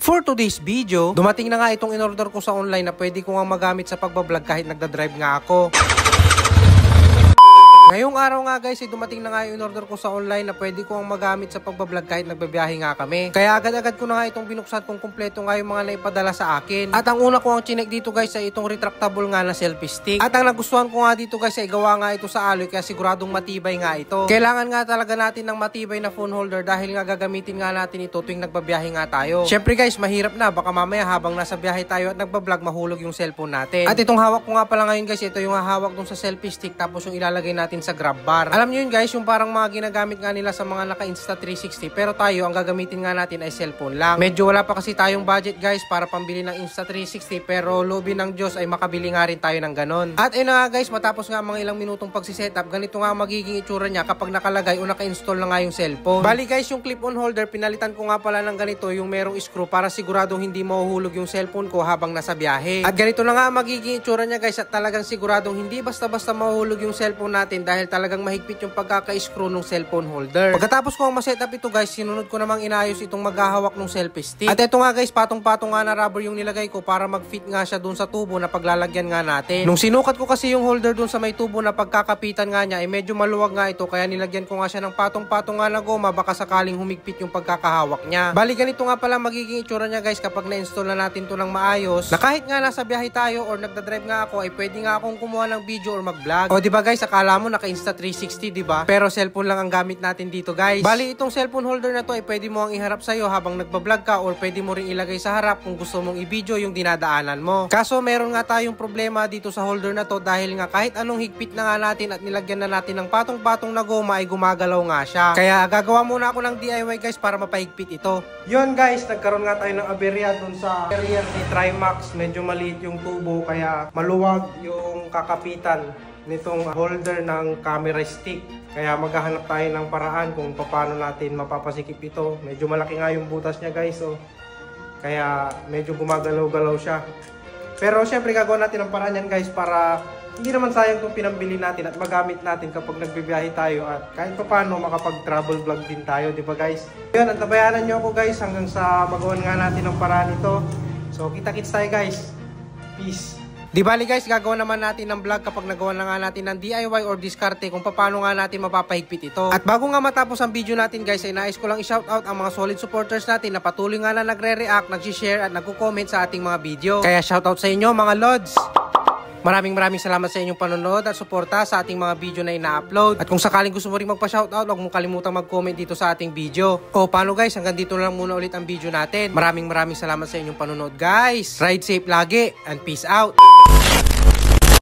For today's video, dumating na nga itong in-order ko sa online na pwede ko nga magamit sa pagbablog kahit nagdadrive nga ako. Ngayong araw nga guys, dumating na nga yung in-order ko sa online na pwede ko ang magamit sa pagbablog kahit nagbabiyahe nga kami. Kaya agad-agad ko na nga itong binuksan kung kumpleto nga yung mga naipadala sa akin. At ang una ko ang chinek dito guys ay itong retractable nga na selfie stick. At ang nagustuhan ko nga dito guys ay gawa nga ito sa alloy kaya siguradong matibay nga ito. Kailangan nga talaga natin ng matibay na phone holder dahil nga gagamitin nga natin ito tuwing nagbabiyahe nga tayo. Syempre guys, mahirap na baka mamaya habang nasa biyahe tayo at nagbablog mahulog yung cellphone natin. At itong hawak ko nga pala ngayon guys, ito yung hawak dun sa selfie stick tapos yung ilalagay natin sa grab bar. Alam nyo yun guys, yung parang mga ginagamit nga nila sa mga naka Insta360 pero tayo ang gagamitin nga natin ay cellphone lang. Medyo wala pa kasi tayong budget guys para pambili ng Insta360 pero loobin ng Diyos ay makabili nga rin tayo ng ganon. At ayun nga guys, matapos nga mga ilang minutong pagsisetup, ganito nga magiging itsura niya kapag nakalagay o naka-install na nga yung cellphone. Bali guys, yung clip-on holder pinalitan ko nga pala ng ganito yung merong screw para siguradong hindi mahuhulog yung cellphone ko habang nasa biyahe. At ganito na nga magiging itsura niya guys at talagang siguradong hindi basta-basta mahuhulog yung cellphone natin dahil talagang mahigpit yung pagkaka-screw ng cellphone holder. Pagkatapos ko ang ma-setup ito guys, sinunod ko namang inayos itong maghahawak ng selfie stick. At ito nga guys, patong-patong nga na rubber yung nilagay ko para mag-fit nga siya dun sa tubo na paglalagyan nga natin. Nung sinukat ko kasi yung holder dun sa may tubo na pagkakapitan nga niya, medyo maluwag nga ito kaya nilagyan ko nga siya ng patong-patong nga na goma baka sakaling humigpit yung pagkakahawak niya. Bali ganito nga pala magiging itsura niya guys kapag na-install na natin to ng maayos. Na kahit nga nasa biyahe tayo or nagdadrive nga ako ay pwede nga akong kumuha ng video or mag-vlog. O diba guys, akala mo naka Insta360 diba? Pero cellphone lang ang gamit natin dito guys. Bali itong cellphone holder na to ay pwede mo ang iharap sa'yo habang nagbablog ka or pwede mo rin ilagay sa harap kung gusto mong i-video yung dinadaanan mo. Kaso meron nga tayong problema dito sa holder na to dahil nga kahit anong higpit na nga natin at nilagyan na natin ng patong-patong na goma ay gumagalaw nga siya. Kaya gagawa muna ako ng DIY guys para mapahigpit ito. Yun guys, nagkaroon nga tayo ng aberya dun sa carrier ni Trimax. Medyo maliit yung tubo kaya maluwag yung kakapitan nitong holder ng camera stick. Kaya maghahanap tayo ng paraan kung paano natin mapapasikip ito. Medyo malaki nga yung butas niya guys. So, kaya medyo gumagalaw-galaw siya. Pero syempre gagawin natin ang paraan yan guys para hindi naman sayang itong pinambili natin at magamit natin kapag nagbibiyahe tayo at kahit paano makapag-travel vlog din tayo, di ba guys? Yun, at nabayaran nyo ako guys hanggang sa magawan nga natin ang paraan ito. So kita-kits tayo guys. Peace! Di bali guys, gagawa naman natin ng vlog kapag nagawa na nga natin ng DIY or diskarte kung paano nga natin mapapahigpit ito. At bago nga matapos ang video natin guys, ay nais ko lang i-shoutout ang mga solid supporters natin na patuloy nga na nagre-react, nag-share at nagko-comment sa ating mga video. Kaya shoutout sa inyo mga lods! Maraming salamat sa inyong panonood at suporta sa ating mga video na ina-upload. At kung sakaling gusto mo rin magpa-shoutout, huwag mong kalimutang mag-comment dito sa ating video. O paano guys, hanggang dito lang muna ulit ang video natin. Maraming salamat sa inyong panonood guys. Ride safe lagi and peace out!